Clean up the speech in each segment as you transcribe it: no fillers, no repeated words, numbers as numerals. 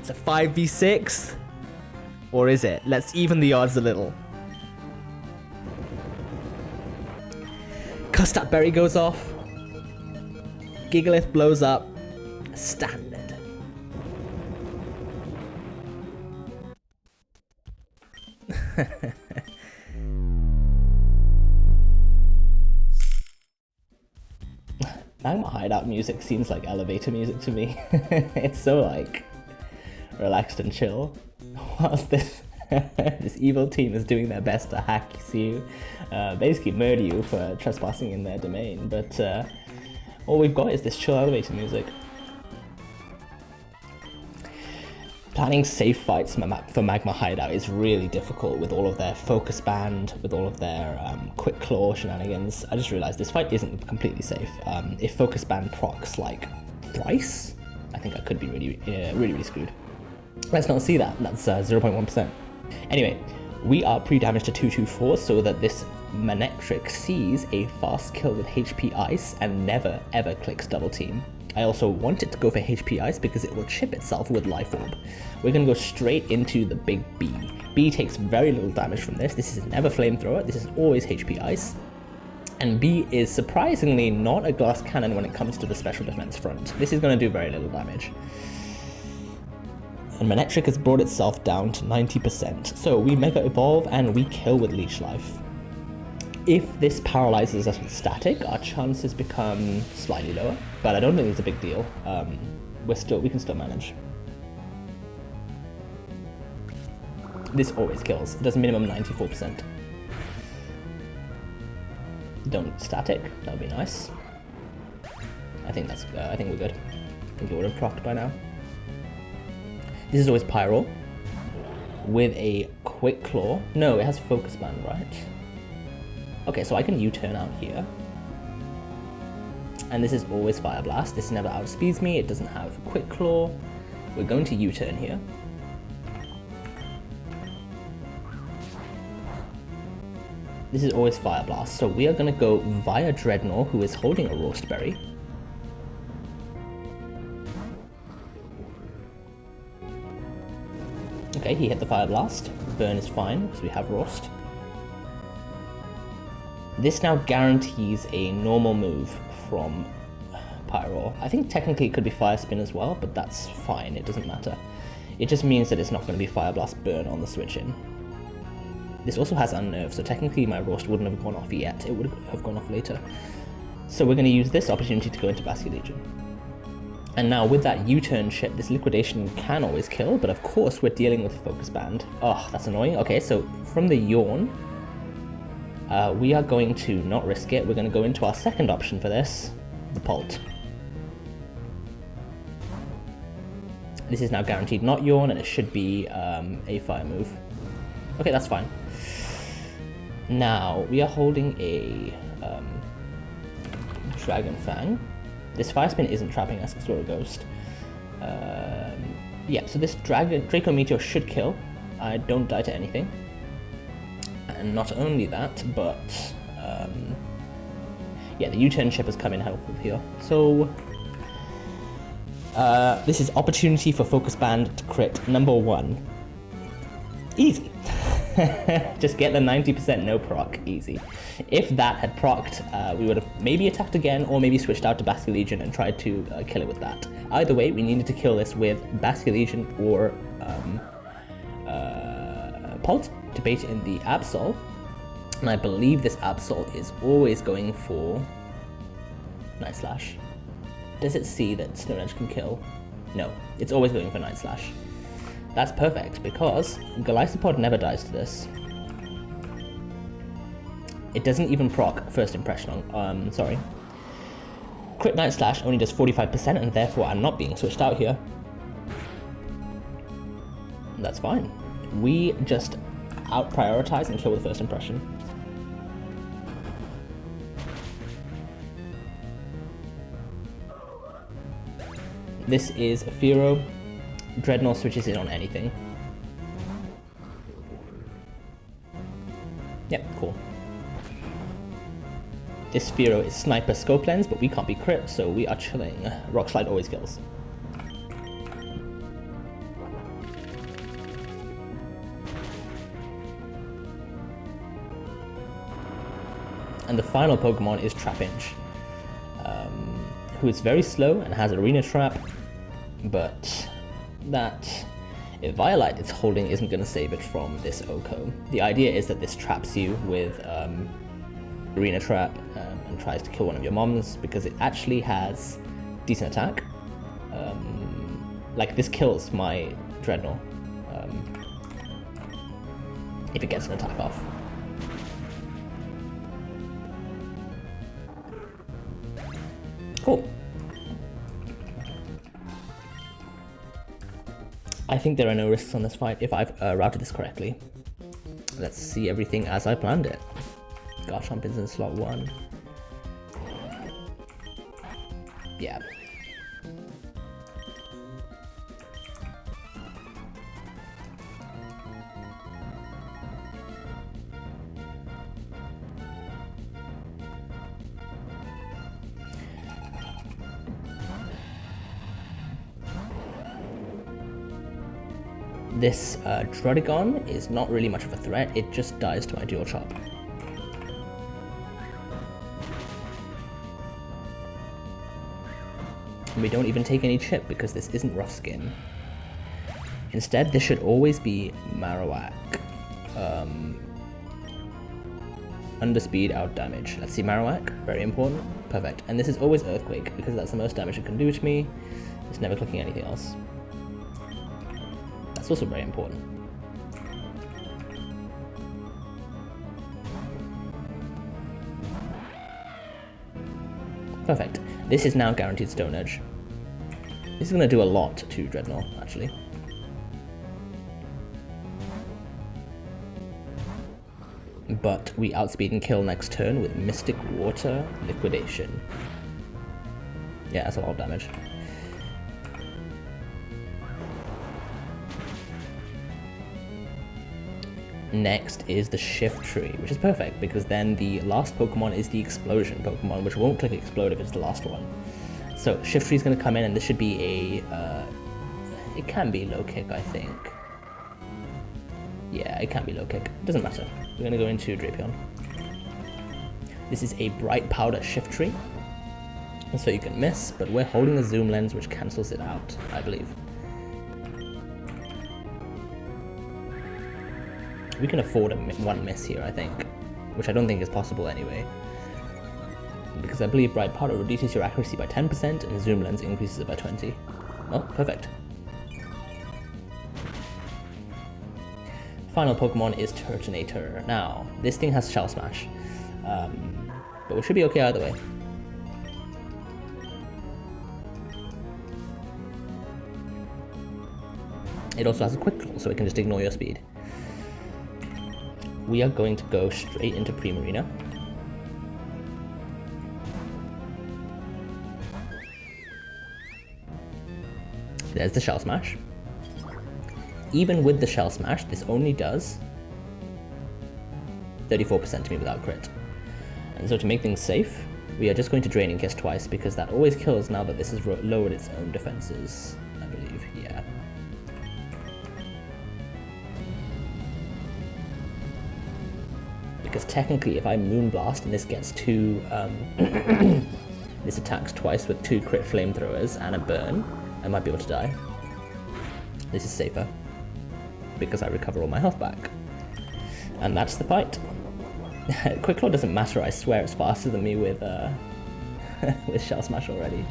It's a 5v6? Or is it? Let's even the odds a little. Custap Berry goes off. Gigalith blows up. Standard. Magma Hideout music seems like elevator music to me. It's so like relaxed and chill. Whilst this this evil team is doing their best to hack you, basically murder you for trespassing in their domain. But all we've got is this chill elevator music. Planning safe fights for Magma Hideout is really difficult with all of their focus band, with all of their quick claw shenanigans. I just realized this fight isn't completely safe. If focus band procs like thrice, I think I could be really screwed. Let's not see that. That's 0.1%. Anyway, we are pre-damaged to 224 so that this Manectric sees a fast kill with HP Ice and never ever clicks double team. I also want it to go for HP Ice because it will chip itself with Life Orb. We're going to go straight into the big B. B takes very little damage from this. This is never Flamethrower. This is always HP Ice. And B is surprisingly not a glass cannon when it comes to the special defense front. This is going to do very little damage. And Manectric has brought itself down to 90%. So we Mega Evolve and we kill with Leech Life. If this paralyzes us with static, our chances become slightly lower, but I don't think it's a big deal. We can still manage. This always kills. It does minimum 94%. Don't static. That would be nice. I think we're good. I think it would have procced by now. This is always Pyro with a quick claw. No, it has focus band, right? Okay, so I can U-turn out here. And this is always Fire Blast. This never outspeeds me. It doesn't have Quick Claw. We're going to U-turn here. This is always Fire Blast. So we are going to go via Dreadnought, who is holding a Roast Berry. Okay, he hit the Fire Blast. Burn is fine because we have Roast. This now guarantees a normal move from Pyro. I think technically it could be Fire Spin as well, but that's fine, it doesn't matter. It just means that it's not going to be Fire Blast Burn on the switch in. This also has Unnerve, so technically my Roast wouldn't have gone off yet, it would have gone off later. So we're going to use this opportunity to go into Basket Legion. And now with that U-turn chip, this Liquidation can always kill, but of course we're dealing with Focus Band. Oh, that's annoying. Okay, so from the Yawn, we are going to not risk it. We're going to go into our second option for this, the Pult. This is now guaranteed not Yawn, and it should be a fire move. Okay, that's fine. Now, we are holding a Dragon Fang. This Fire Spin isn't trapping us because we're a Ghost. Yeah, so this Draco Meteor should kill. I don't die to anything. And not only that, but yeah, the U-turn chip has come in helpful here. So this is opportunity for Focus Band to crit number 1. Easy. Just get the 90% no proc, easy. If that had procced, we would have maybe attacked again, or maybe switched out to Basket Legion and tried to kill it with that. Either way, we needed to kill this with Basket Legion or Pult to bait in the Absol. And I believe this Absol is always going for Night Slash. Does it see that Stone Edge can kill? No, it's always going for Night Slash. That's perfect, because Golisopod never dies to this. It doesn't even proc First Impression on, sorry. Crit Night Slash only does 45%, and therefore I'm not being switched out here. That's fine. We just out-prioritize and kill with First Impression. This is Firo. Dreadnought switches in on anything. Yep, cool. This Firo is Sniper Scope Lens, but we can't be crit, so we are chilling. Rock Slide always kills. And the final Pokemon is Trapinch, who is very slow and has Arena Trap, but that Violite it's holding isn't going to save it from this Oko. The idea is that this traps you with Arena Trap and tries to kill one of your moms because it actually has decent attack. Like this kills my Dreadnought if it gets an attack off. Cool. I think there are no risks on this fight if I've routed this correctly. Let's see everything as I planned it. Garchomp is in slot 1. Yeah. This Druddigon is not really much of a threat, it just dies to my Dual Chop. And we don't even take any chip because this isn't Rough Skin. Instead, this should always be Marowak. Under speed, out damage. Let's see Marowak, very important. Perfect. And this is always Earthquake because that's the most damage it can do to me. It's never clicking anything else. That's also very important. Perfect. This is now guaranteed Stone Edge. This is going to do a lot to Dreadnought, actually. But we outspeed and kill next turn with Mystic Water Liquidation. Yeah, that's a lot of damage. Next is the Shift Tree, which is perfect because then the last Pokemon is the Explosion Pokemon, which won't click Explode if it's the last one. So Shift Tree is going to come in, and this should be a... it can be low kick, I think. Yeah, it can be low kick. It doesn't matter. We're going to go into Drapion. This is a Bright Powder Shift Tree, and so you can miss, but we're holding a Zoom Lens, which cancels it out, I believe. We can afford one miss here, I think, which I don't think is possible anyway, because I believe Bright Powder reduces your accuracy by 10% and Zoom Lens increases it by 20. Oh, perfect. Final Pokemon is Turtonator. Now, this thing has Shell Smash, but we should be okay either way. It also has a Quick Claw, so it can just ignore your speed. We are going to go straight into Primarina. There's the Shell Smash. Even with the Shell Smash, this only does 34% to me without crit. And so to make things safe, we are just going to Draining Kiss twice because that always kills now that this has lowered its own defenses, I believe, yeah. Because technically if I Moonblast and this gets two, this attacks twice with 2 crit flamethrowers and a burn, I might be able to die. This is safer, because I recover all my health back. And that's the fight. Quick Claw doesn't matter, I swear it's faster than me with, with Shell Smash already.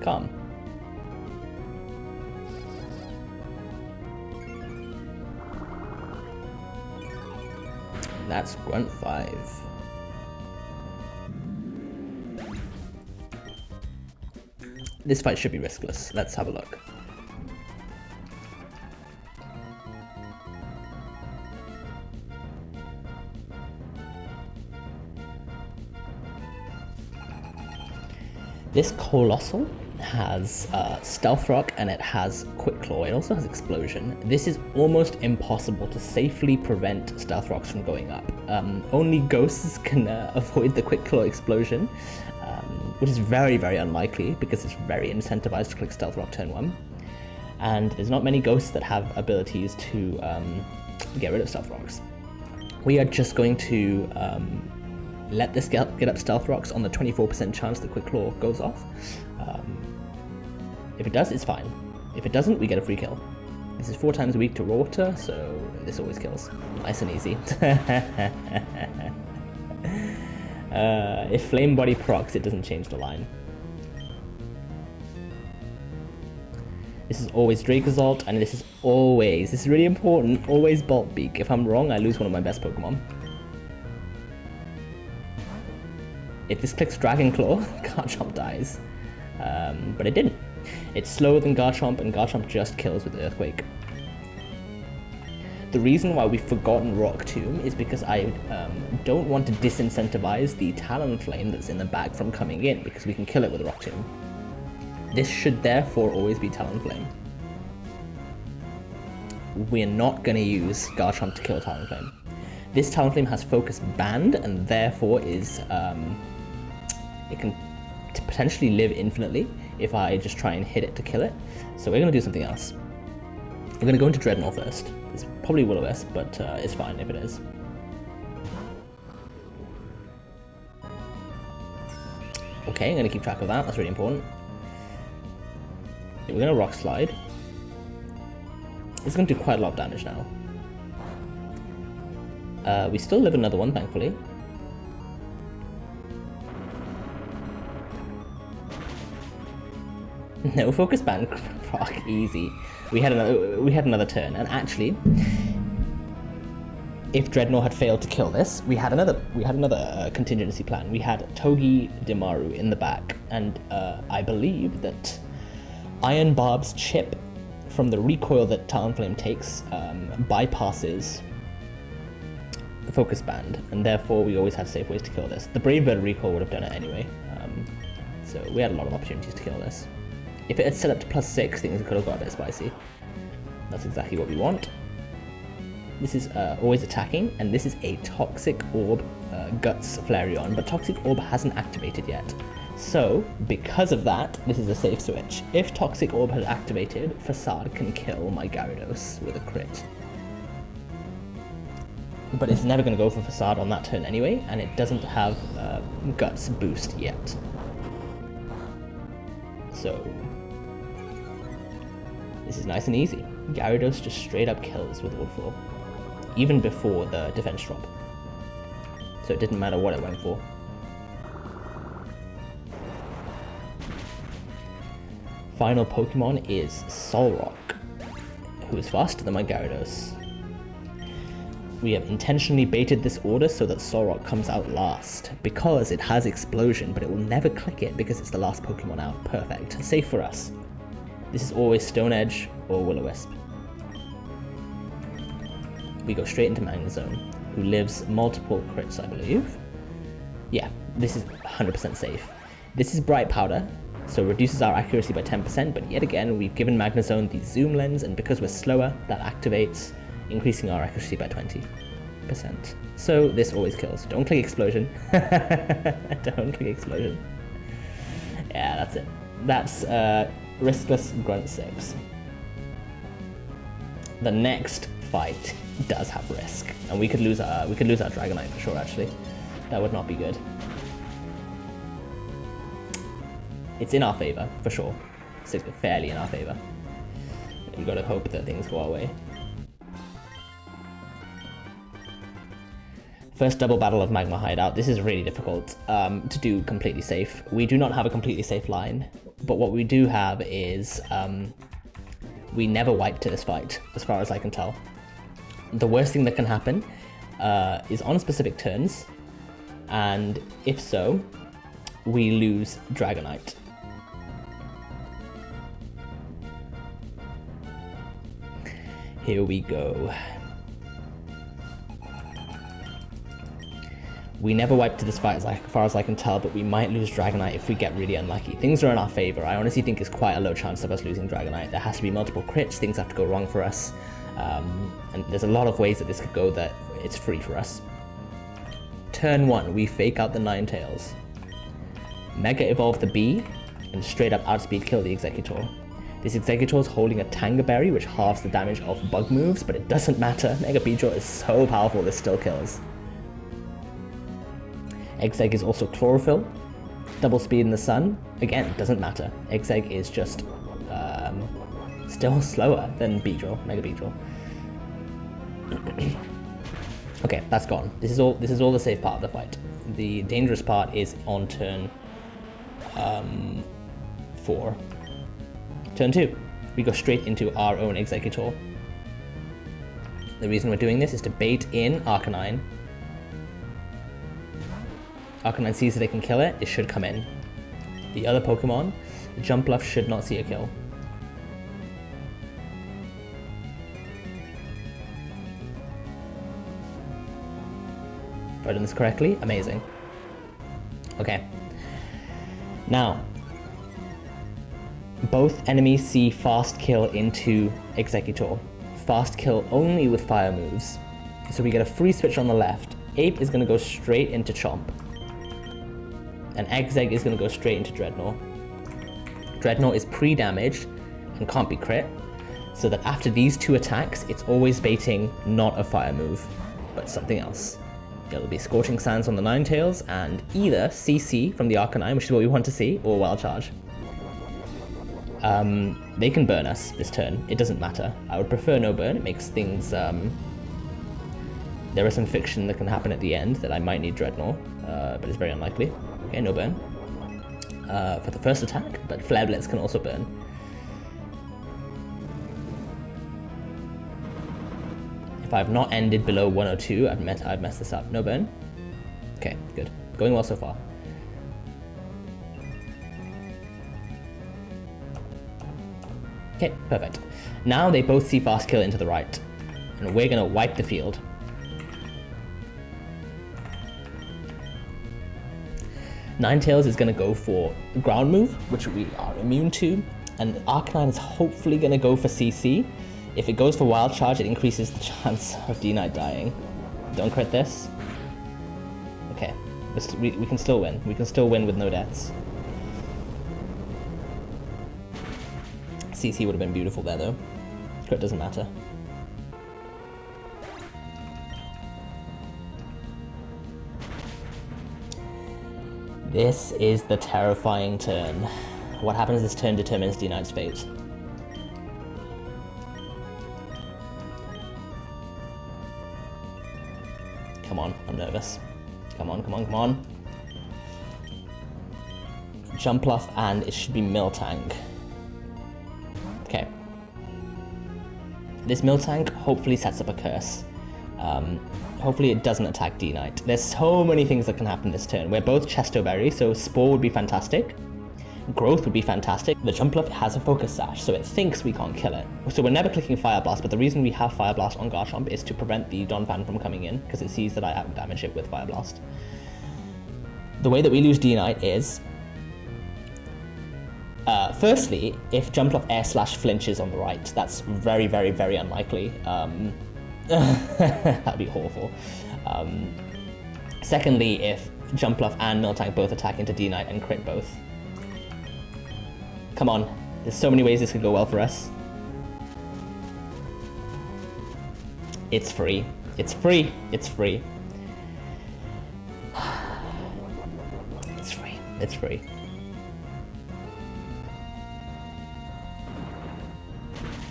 Calm. That's Grunt 5. This fight should be riskless. Let's have a look. This Colossal has Stealth Rock and it has Quick Claw. It also has Explosion. This is almost impossible to safely prevent Stealth Rocks from going up. Only Ghosts can avoid the Quick Claw Explosion, which is very, very unlikely because it's very incentivized to click Stealth Rock turn 1. And there's not many Ghosts that have abilities to get rid of Stealth Rocks. We are just going to let this get up Stealth Rocks on the 24% chance that Quick Claw goes off. If it does, it's fine. If it doesn't, we get a free kill. This is 4 times weak to water, so this always kills. Nice and easy. If Flame Body procs, it doesn't change the line. This is always Dracozolt, and this is really important, always Bolt Beak. If I'm wrong, I lose one of my best Pokemon. If this clicks Dragon Claw, Garchomp dies. But it didn't. It's slower than Garchomp, and Garchomp just kills with Earthquake. The reason why we've forgotten Rock Tomb is because I don't want to disincentivize the Talonflame that's in the bag from coming in, because we can kill it with Rock Tomb. This should therefore always be Talonflame. We're not going to use Garchomp to kill Talonflame. This Talonflame has Focus Banned, and therefore is it can potentially live infinitely if I just try and hit it to kill it. So we're going to do something else. We're going to go into Dreadnought first. It's probably Will-O-Wisp, but it's fine if it is. Okay, I'm going to keep track of that. That's really important. We're going to Rock Slide. It's going to do quite a lot of damage now. We still live another one, thankfully. No Focus Ban proc, easy. We had another turn, and actually, if Dreadnought had failed to kill this, we had another contingency plan. We had Togi Dimaru in the back, and I believe that Iron Barb's chip from the recoil that Talonflame takes bypasses the Focus Band, and therefore we always had safe ways to kill this. The Brave Bird recoil would have done it anyway, so we had a lot of opportunities to kill this. If it had set up to +6, things could have got a bit spicy. That's exactly what we want. This is always attacking, and this is a Toxic Orb Guts Flareon, but Toxic Orb hasn't activated yet. So, because of that, this is a safe switch. If Toxic Orb had activated, Facade can kill my Gyarados with a crit. But it's never going to go for Facade on that turn anyway, and it doesn't have Guts boost yet. So, this is nice and easy. Gyarados just straight up kills with Woodfall, even before the defense drop. So it didn't matter what it went for. Final Pokemon is Solrock, who is faster than my Gyarados. We have intentionally baited this order so that Solrock comes out last, because it has Explosion, but it will never click it because it's the last Pokemon out. Perfect. Safe for us. This is always Stone Edge or Will-O-Wisp. We go straight into Magnezone, who lives multiple crits, I believe. Yeah, this is 100% safe. This is Bright Powder, so reduces our accuracy by 10%, but yet again, we've given Magnezone the Zoom Lens, and because we're slower, that activates, increasing our accuracy by 20%. So this always kills. Don't click Explosion. Don't click Explosion. Yeah, that's it. That's Riskless Grunt 6. The next fight does have risk, and we could lose our Dragonite for sure. Actually, that would not be good. It's in our favor for sure. It's fairly in our favor. We gotta hope that things go our way. First double battle of Magma Hideout. This is really difficult to do completely safe. We do not have a completely safe line, but what we do have is we never wipe to this fight, as far as I can tell. The worst thing that can happen is on specific turns, and if so, we lose Dragonite. Here we go. We never wipe to this fight as far as I can tell, but we might lose Dragonite if we get really unlucky. Things are in our favor. I honestly think it's quite a low chance of us losing Dragonite. There has to be multiple crits, things have to go wrong for us. And there's a lot of ways that this could go that it's free for us. Turn 1, we fake out the Ninetales. Mega Evolve the Bee, and straight up outspeed kill the Executor. This Exeggutor is holding a Tangerberry, which halves the damage of bug moves, but it doesn't matter. Mega Beedrill is so powerful, this still kills. Exegg is also Chlorophyll. Double speed in the sun. Again, doesn't matter. Exegg is just still slower than Beedrill, Mega Beedrill. Okay, that's gone. This is all the safe part of the fight. The dangerous part is on turn 4. Turn 2, we go straight into our own Exeggutor. The reason we're doing this is to bait in Arcanine. Arcanine sees that it can kill it, it should come in. The other Pokemon, the Jumpluff should not see a kill. If I've done this correctly, amazing. Okay. Now, both enemies see fast kill into Exeggutor. Fast kill only with fire moves. So we get a free switch on the left. Ape is going to go straight into Chomp. And Exegg is going to go straight into Dreadnought. Dreadnought is pre-damaged and can't be crit. So that after these two attacks, it's always baiting not a fire move, but something else. It'll be Scorching Sands on the Ninetales and either CC from the Arcanine, which is what we want to see, or Wild Charge. They can burn us this turn, it doesn't matter. I would prefer no burn, it makes things, there is some fiction that can happen at the end that I might need Dreadnought, but it's very unlikely. Okay, no burn. For the first attack, but Flare Blitz can also burn. If I've not ended below 102, I've messed this up. No burn? Okay, good. Going well so far. Okay, perfect. Now they both see fast kill into the right. And we're gonna wipe the field. Ninetales is gonna go for ground move, which we are immune to. And Arcanine is hopefully gonna go for CC. If it goes for Wild Charge, it increases the chance of D-Knight dying. Don't crit this. Okay, we can still win. We can still win with no deaths. CC would have been beautiful there though. Crit doesn't matter. This is the terrifying turn. What happens this turn determines D-Knight's fate. Come on, I'm nervous. Come on, come on, come on. Jumpluff and it should be Miltank. Okay. This Miltank hopefully sets up a curse. Hopefully it doesn't attack D-Knight. There's so many things that can happen this turn. We're both Chesto Berry, so Spore would be fantastic. Growth would be fantastic. The Jumpluff has a Focus Sash, so it thinks we can't kill it. So we're never clicking Fire Blast, but the reason we have Fire Blast on Garchomp is to prevent the Donphan from coming in, because it sees that I have damage it with Fire Blast. The way that we lose D-Knight is... firstly, if Jumpluff Air Slash flinches on the right, that's very, very, very unlikely. That'd be awful. Secondly, if Jumpluff and Miltank both attack into D-Knight and crit both. Come on, there's so many ways this could go well for us. It's free. It's free. It's free. It's free. It's free.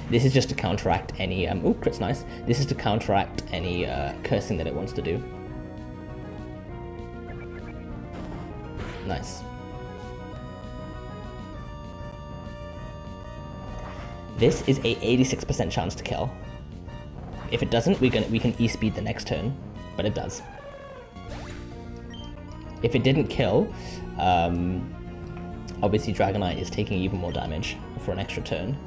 This is just to counteract any, ooh, crit's nice. This is to counteract any cursing that it wants to do. Nice. This is a 86% chance to kill. If it doesn't, we can E-speed the next turn, but it does. If it didn't kill, obviously Dragonite is taking even more damage for an extra turn.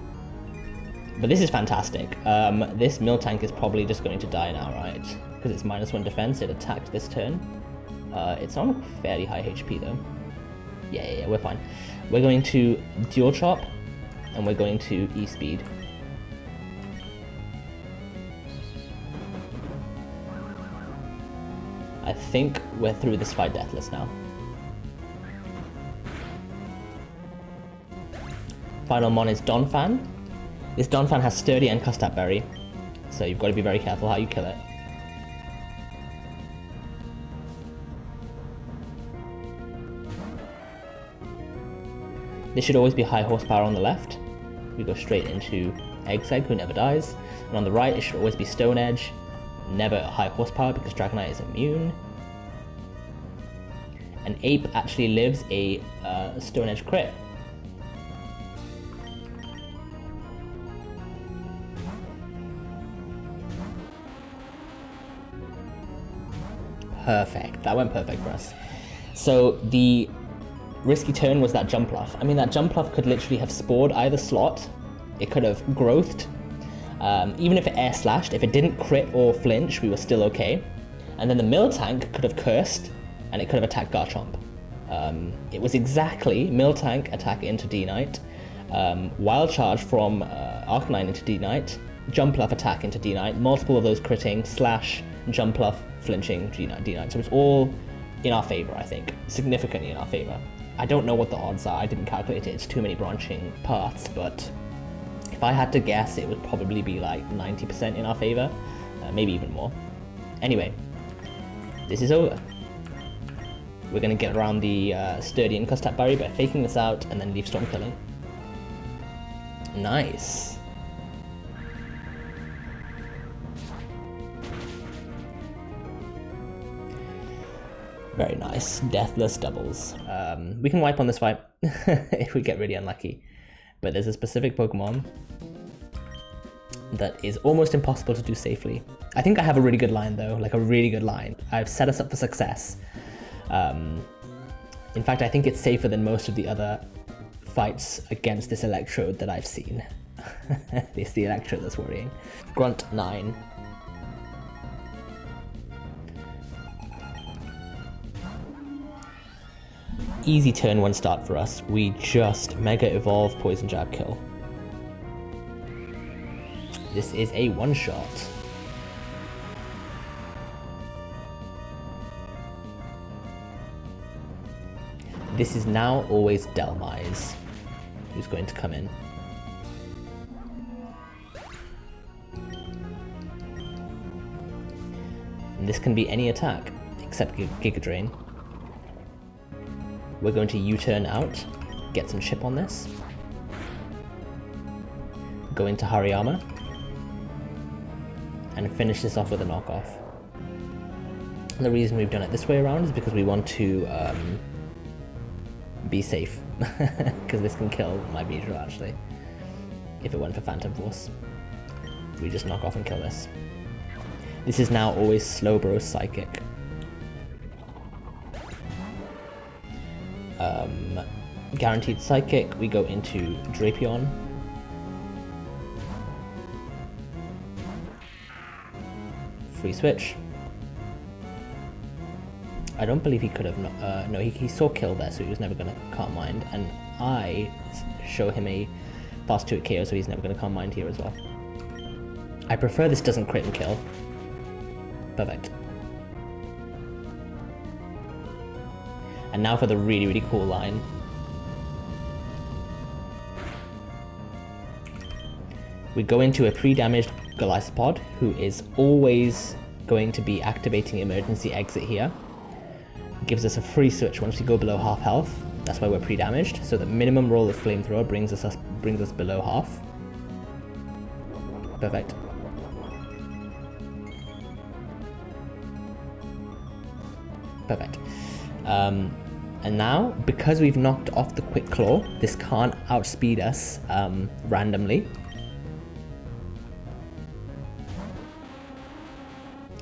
But this is fantastic. This Miltank is probably just going to die now, right? Because it's -1 defense, it attacked this turn. It's on fairly high HP though. Yeah, we're fine. We're going to Dual Chop, and we're going to E-speed. I think we're through this fight deathless now. Final mon is Donphan. This Donphan has Sturdy and Custap Berry, so you've got to be very careful how you kill it. This should always be high horsepower on the left. We go straight into Egg, who never dies. And on the right, it should always be Stone Edge. Never high horsepower because Dragonite is immune. And Ape actually lives a Stone Edge crit. Perfect. That went perfect for us. So the risky turn was that Jumpluff. I mean, that Jumpluff could literally have spored either slot. It could have growthed. Even if it air slashed, if it didn't crit or flinch, we were still okay. And then the Miltank could have cursed, and it could have attacked Garchomp. It was exactly Miltank attack into D-Knight, Wild Charge from Arcanine into D-Knight, Jumpluff attack into D-Knight, multiple of those critting, slash, Jumpluff, flinching, D-Knight. So it's all in our favor, I think. Significantly in our favor. I don't know what the odds are, I didn't calculate it, it's too many branching paths, but if I had to guess, it would probably be like 90% in our favor, maybe even more. Anyway, this is over. We're going to get around the Sturdy and Custap Berry by faking this out and then Leaf Storm killing. Nice. Very nice. Deathless doubles. We can wipe on this fight if we get really unlucky. But there's a specific Pokemon that is almost impossible to do safely. I think I have a really good line though, like a really good line. I've set us up for success. In fact, I think it's safer than most of the other fights against this Electrode that I've seen. It's the Electrode that's worrying. Grunt 9. Easy turn 1 start for us. We just Mega Evolve, Poison Jab, kill. This is a one-shot. This is now always Delmise, who's going to come in. And this can be any attack, except Giga Drain. We're going to U-turn out, get some chip on this. Go into Hariyama. And finish this off with a knockoff. And the reason we've done it this way around is because we want to be safe. Because this can kill my Beedrill actually. If it went for Phantom Force. We just knock off and kill this. This is now always Slowbro Psychic. Guaranteed Psychic, we go into Drapion. Free switch. I don't believe he could have, no, he saw kill there, so he was never going to Calm Mind, and I show him a fast 2 KO, so he's never going to Calm Mind here as well. I prefer this doesn't crit and kill. Perfect. And now for the really, really cool line. We go into a pre-damaged Golisopod, who is always going to be activating emergency exit here. Gives us a free switch once we go below half health. That's why we're pre-damaged. So the minimum roll of Flamethrower brings us below half. Perfect. Perfect. And now, because we've knocked off the Quick Claw, this can't outspeed us randomly.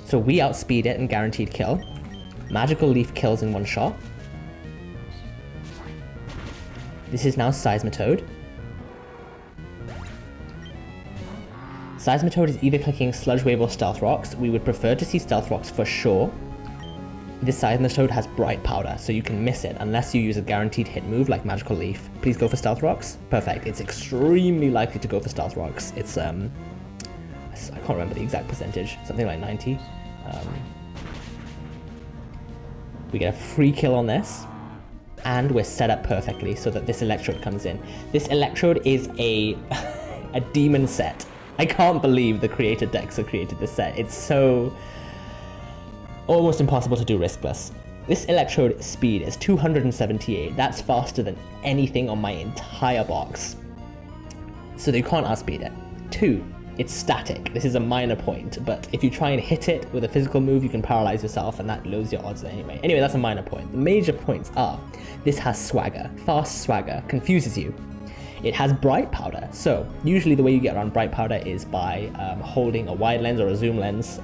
So we outspeed it and guaranteed kill. Magical Leaf kills in one shot. This is now Seismitoad. Seismitoad is either clicking Sludge Wave or Stealth Rocks. We would prefer to see Stealth Rocks for sure. This Seismitoad has Bright Powder, so you can miss it unless you use a guaranteed hit move like Magical Leaf. Please go for Stealth Rocks. Perfect. It's extremely likely to go for Stealth Rocks. It's I can't remember the exact percentage. Something like 90. We get a free kill on this. and we're set up perfectly so that this electrode comes in. This electrode is a demon set. I can't believe the creator Dekzeh created this set. It's so almost impossible to do riskless. This electrode speed is 278. That's faster than anything on my entire box. So you can't outspeed it. 2, it's static. This is a minor point, but if you try and hit it with a physical move, you can paralyze yourself and that lowers your odds anyway. Anyway, that's a minor point. The major points are, this has swagger. Fast swagger confuses you. It has bright powder. So usually the way you get around bright powder is by holding a wide lens or a zoom lens.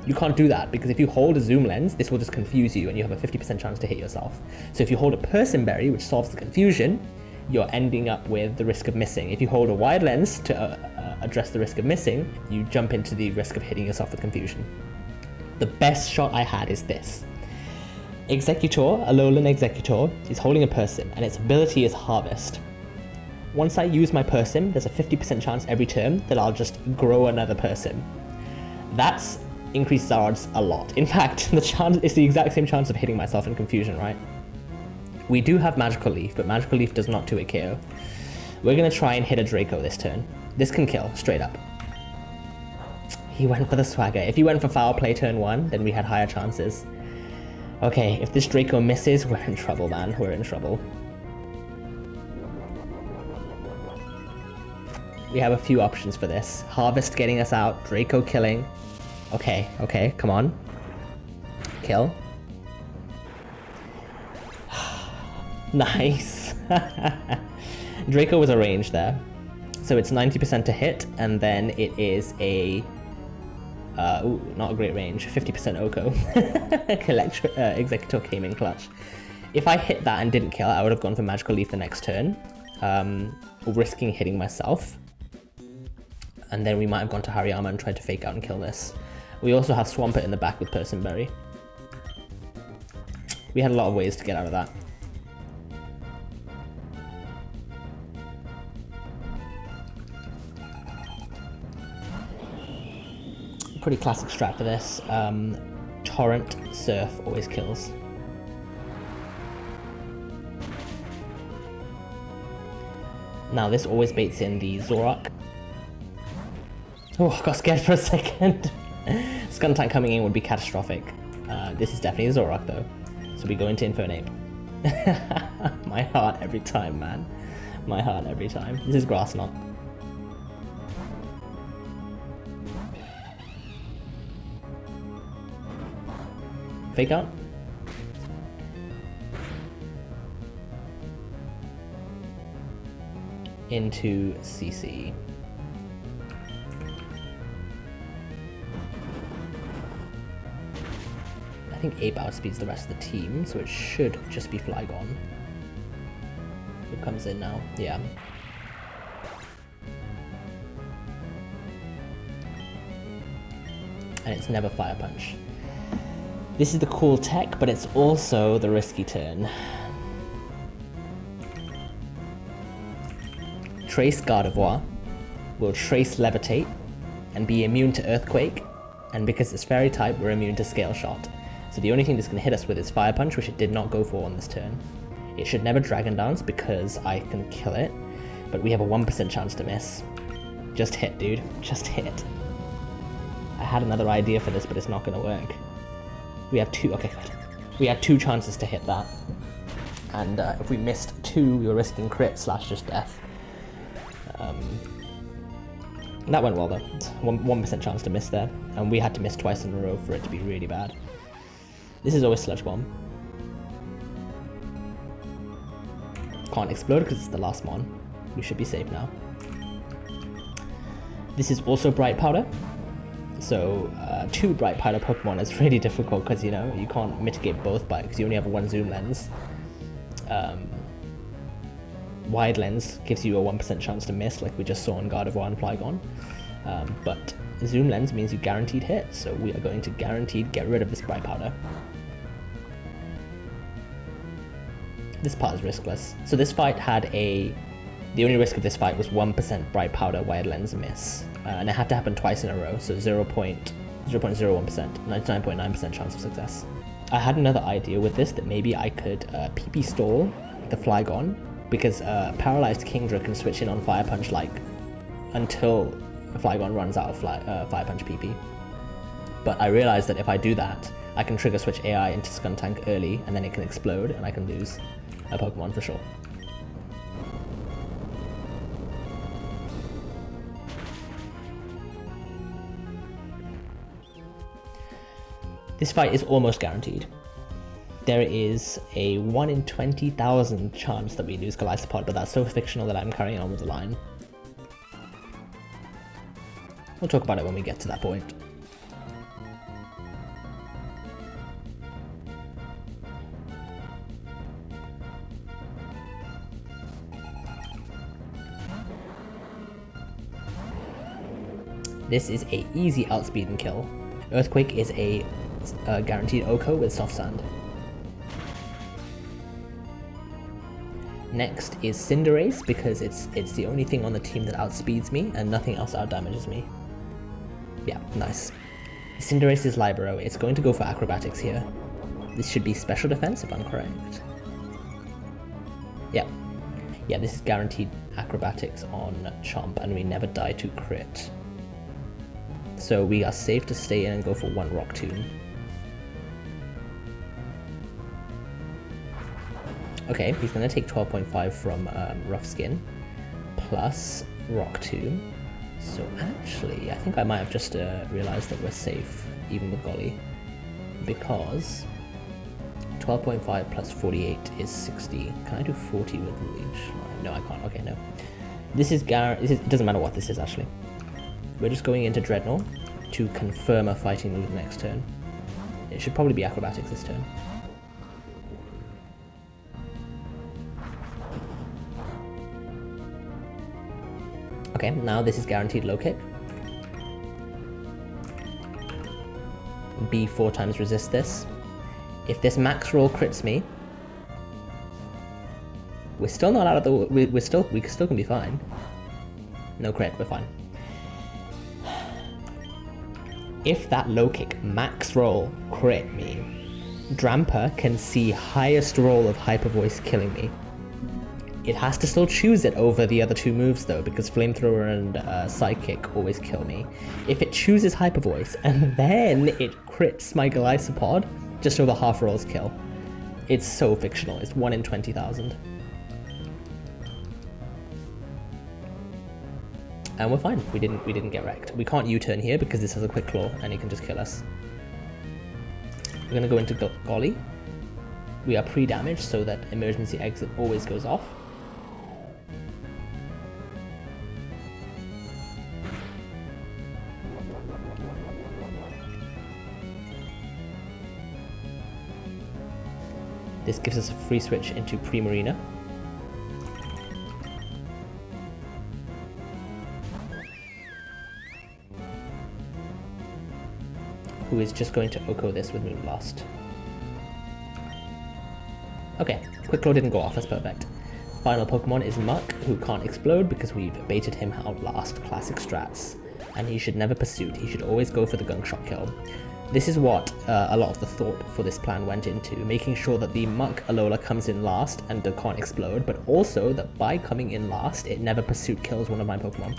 You can't do that because if you hold a zoom lens, this will just confuse you and you have a 50% chance to hit yourself. So if you hold a personberry, which solves the confusion, you're ending up with the risk of missing. If you hold a wide lens to address the risk of missing, you jump into the risk of hitting yourself with confusion. The best shot I had is this. Executor, Alolan Executor, is holding a person and its ability is Harvest. Once I use my person, there's a 50% chance every turn that I'll just grow another person. That increases our odds a lot. In fact, the chance is the exact same chance of hitting myself in confusion, right? We do have Magical Leaf, but Magical Leaf does not 2-hit KO. We're gonna try and hit a Draco this turn. This can kill, straight up. He went for the swagger. If he went for foul play turn 1, then we had higher chances. Okay, if this Draco misses, we're in trouble, man. We're in trouble. We have a few options for this. Harvest getting us out, Draco killing. Okay, come on. Kill. Nice. Draco was a range there. So it's 90% to hit, and then it is a... ooh, not a great range. 50% Oko. Executor came in clutch. If I hit that and didn't kill, I would have gone for Magical Leaf the next turn, risking hitting myself. And then we might have gone to Hariyama and tried to fake out and kill this. We also have Swampert in the back with Personberry. We had a lot of ways to get out of that. Pretty classic strat for this. Torrent, Surf always kills. Now this always baits in the Zoroark. Oh, I got scared for a second. Skuntank coming in would be catastrophic. This is definitely a Zoroark though. So we go into Infernape. My heart every time, man. My heart every time. This is Grass Knot. Fake out. Into CC. I think Ape outspeeds the rest of the team, so it should just be Flygon. Who comes in now? Yeah. And it's never Fire Punch. This is the cool tech, but it's also the risky turn. Trace Gardevoir will Trace Levitate and be immune to Earthquake, and because it's Fairy type, we're immune to Scale Shot. So the only thing this can hit us with is Fire Punch, which it did not go for on this turn. It should never Dragon Dance because I can kill it, but we have a 1% chance to miss. Just hit, dude. Just hit. I had another idea for this, but it's not going to work. We have two. Okay, good. We had 2 chances to hit that, and if we missed 2, we were risking crit / just death. That went well though. 1% chance to miss there, and we had to miss twice in a row for it to be really bad. This is always Sludge Bomb. Can't explode because it's the last one. We should be safe now. This is also Bright Powder. So 2 Bright Powder Pokemon is really difficult because, you know, you can't mitigate both because you only have 1 zoom lens. Wide lens gives you a 1% chance to miss, like we just saw in Gardevoir and Flygon. But zoom lens means you guaranteed hit, so we are going to guaranteed get rid of this Bright Powder. This part is riskless. So this fight had the only risk of this fight was 1% Bright Powder Wide Lens miss. And it had to happen twice in a row, so 0.01%, 99.9% chance of success. I had another idea with this, that maybe I could PP stall the Flygon, because Paralyzed Kingdra can switch in on Fire Punch like until the Flygon runs out of Fire Punch PP. But I realized that if I do that, I can trigger switch AI into Skuntank early, and then it can explode, and I can lose a Pokemon for sure. This fight is almost guaranteed. There is a 1 in 20,000 chance that we lose Golisopod, but that's so fictional that I'm carrying on with the line. We'll talk about it when we get to that point. This is a easy outspeed and kill. Earthquake is a guaranteed OHKO with Soft Sand. Next is Cinderace, because it's the only thing on the team that outspeeds me and nothing else outdamages me. Yeah, nice. Cinderace is Libero. It's going to go for Acrobatics here. This should be Special Defense if I'm correct. Yeah. Yeah, this is guaranteed Acrobatics on Chomp, and we never die to crit. So we are safe to stay in and go for 1 Rock Tomb. Okay, he's going to take 12.5 from Rough Skin, plus Rock Tomb. So actually, I think I might have just realized that we're safe, even with Golly, because 12.5 plus 48 is 60. Can I do 40 with Leech? No, I can't. Okay, no. This is it doesn't matter what this is, actually. We're just going into Dreadnought to confirm a fighting move next turn. It should probably be Acrobatics this turn. Okay, now this is guaranteed low kick. B 4 times resist this. If this max roll crits me, we're still not out of the. We still can be fine. No crit, we're fine. If that low kick max roll crit me, Drampa can see highest roll of Hyper Voice killing me. It has to still choose it over the other 2 moves though, because Flamethrower and Sidekick always kill me. If it chooses Hyper Voice and then it crits my Golisopod, just over half rolls kill. It's so fictional. It's 1 in 20,000. And we're fine. We didn't get wrecked. We can't U-turn here because this has a quick claw and he can just kill us. We're gonna go into Golly. We are pre-damaged so that emergency exit always goes off. This gives us a free switch into Primarina. Who is just going to OHKO this with Moonblast. Okay, Quick Claw didn't go off, that's perfect. Final Pokemon is Muck, who can't explode because we've baited him out last classic strats. And he should never pursuit, he should always go for the Gunk Shot kill. This is what a lot of the thought for this plan went into, making sure that the Muck Alola comes in last and can't explode, but also that by coming in last, it never pursuit kills one of my Pokemon.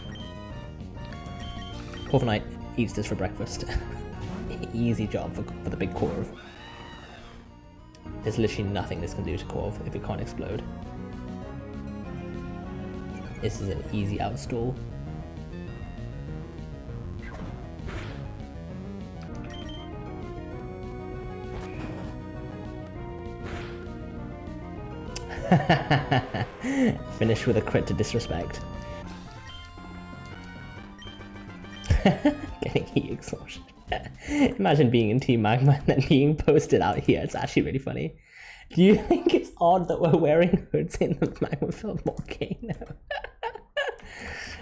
Corviknight eats this for breakfast. Easy job for the big Corv. There's literally nothing this can do to Corv if it can't explode. This is an easy outstall. Finish with a crit to disrespect. Getting heat exhaustion. Imagine being in Team Magma and then being posted out here. It's actually really funny. Do you think it's odd that we're wearing hoods in the Magma Field volcano?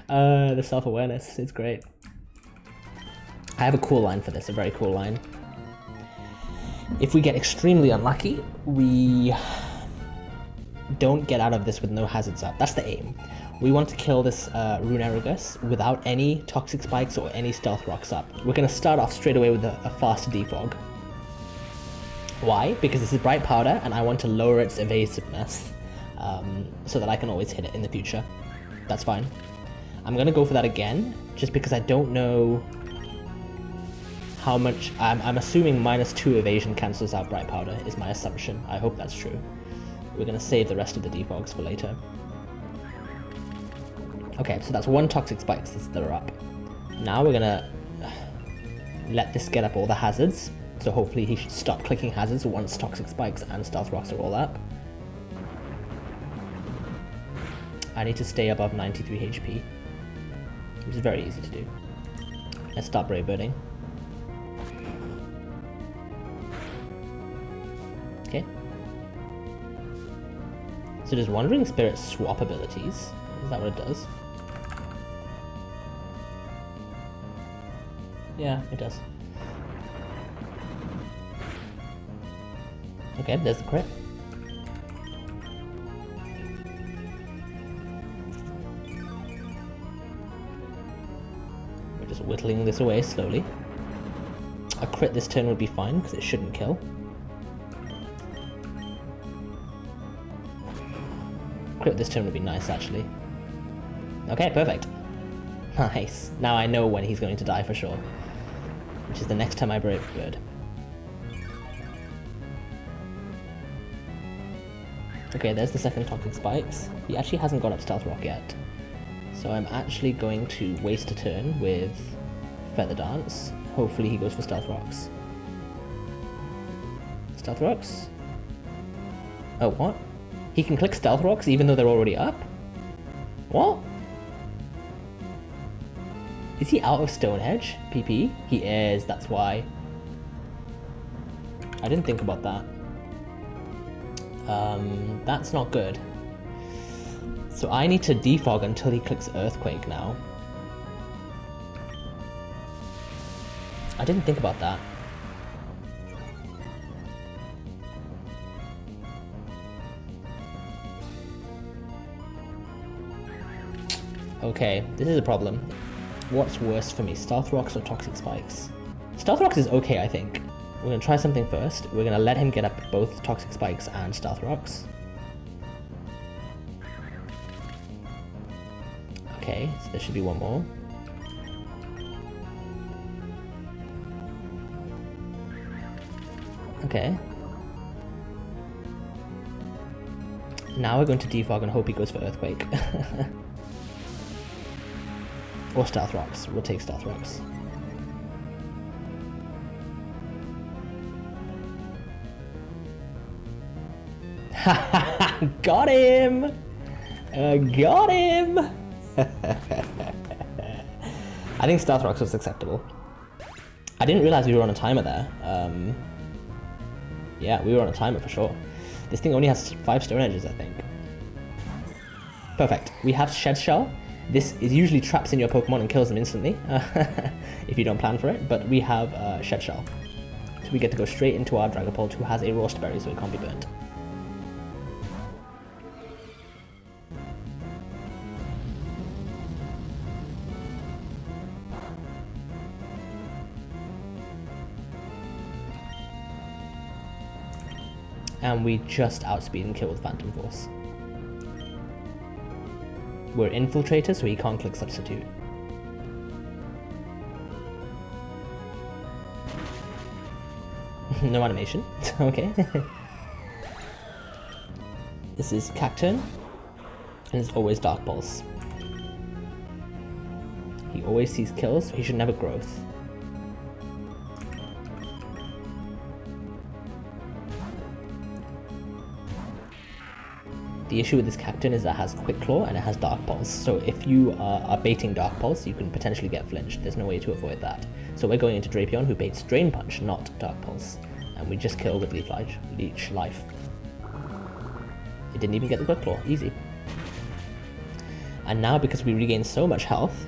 The self-awareness is great. I have a cool line for this, a very cool line. If we get extremely unlucky, we don't get out of this with no hazards up. That's the aim. We want to kill this Runerigus without any Toxic Spikes or any Stealth Rocks up. We're going to start off straight away with a faster Defog. Why? Because this is bright powder and I want to lower its evasiveness so that I can always hit it in the future. That's fine. I'm gonna go for that again, just because I don't know how much... I'm assuming -2 evasion cancels out bright powder, is my assumption. I hope that's true. We're gonna save the rest of the defogs for later. Okay, so that's 1 toxic spikes that are up. Now we're gonna let this get up all the hazards. So hopefully he should stop clicking hazards once toxic spikes and stealth rocks are all up. I need to stay above 93 HP, which is very easy to do. Let's start brave birding. Okay. So does Wandering Spirit swap abilities? Is that what it does? Yeah, it does. Okay, there's the crit. We're just whittling this away slowly. A crit this turn would be fine, because it shouldn't kill. Crit this turn would be nice, actually. Okay, perfect. Nice. Now I know when he's going to die for sure. Which is the next time I brave bird. Okay, there's the second toxic spikes. He actually hasn't got up stealth rock yet. So I'm actually going to waste a turn with feather dance. Hopefully he goes for stealth rocks. Stealth rocks? Oh, what? He can click stealth rocks even though they're already up? What? Is he out of Stone Edge? PP? He is, that's why. I didn't think about that. That's not good. So I need to defog until he clicks Earthquake now. I didn't think about that. Okay, this is a problem. What's worse for me, Stealth Rocks or Toxic Spikes? Stealth Rocks is okay, I think. We're gonna try something first. We're gonna let him get up both Toxic Spikes and Stealth Rocks. Okay, so there should be one more. Okay. Now we're going to defog and hope he goes for Earthquake. Or Stealth Rocks. We'll take Stealth Rocks. Got him! Got him! I think Stealth Rocks was acceptable. I didn't realize we were on a timer there. Yeah, we were on a timer for sure. This thing only has 5 Stone Edges, I think. Perfect. We have Shed Shell. This is usually traps in your Pokemon and kills them instantly, if you don't plan for it, but we have Shed Shell. So we get to go straight into our Dragapult, who has a Roast Berry, so it can't be burnt. And we just outspeed and kill with Phantom Force. We're Infiltrator, so he can't click Substitute. No animation. Okay. This is Cacturn, and it's always Dark Pulse. He always sees kills, so he should never Growth. The issue with this Cacturn is that it has Quick Claw and it has Dark Pulse, so if you are baiting Dark Pulse, you can potentially get flinched. There's no way to avoid that. So we're going into Drapion, who baits Drain Punch, not Dark Pulse, and we just kill with Leech Life. It didn't even get the Quick Claw, easy. And now, because we regain so much health,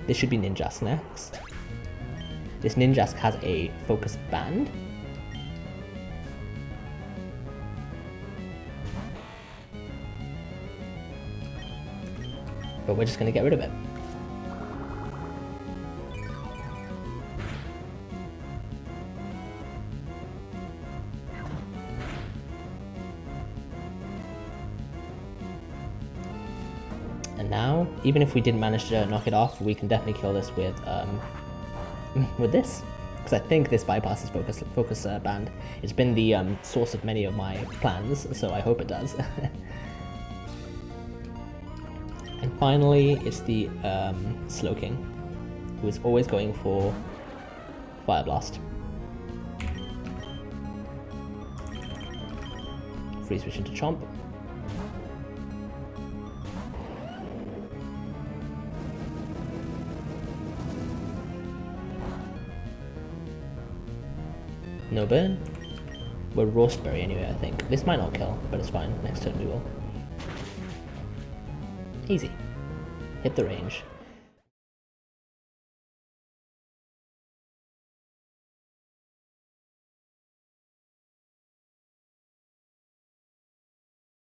this should be Ninjask next. This Ninjask has a Focus Band. But we're just going to get rid of it. And now, even if we didn't manage to knock it off, we can definitely kill this with this. Because I think this bypasses focus band. It's been the source of many of my plans, so I hope it does. And finally, it's the Slowking, who is always going for Fire Blast. Free switch into Chomp. No burn. We're Roastberry anyway, I think. This might not kill, but it's fine. Next turn we will. Easy. Hit the range.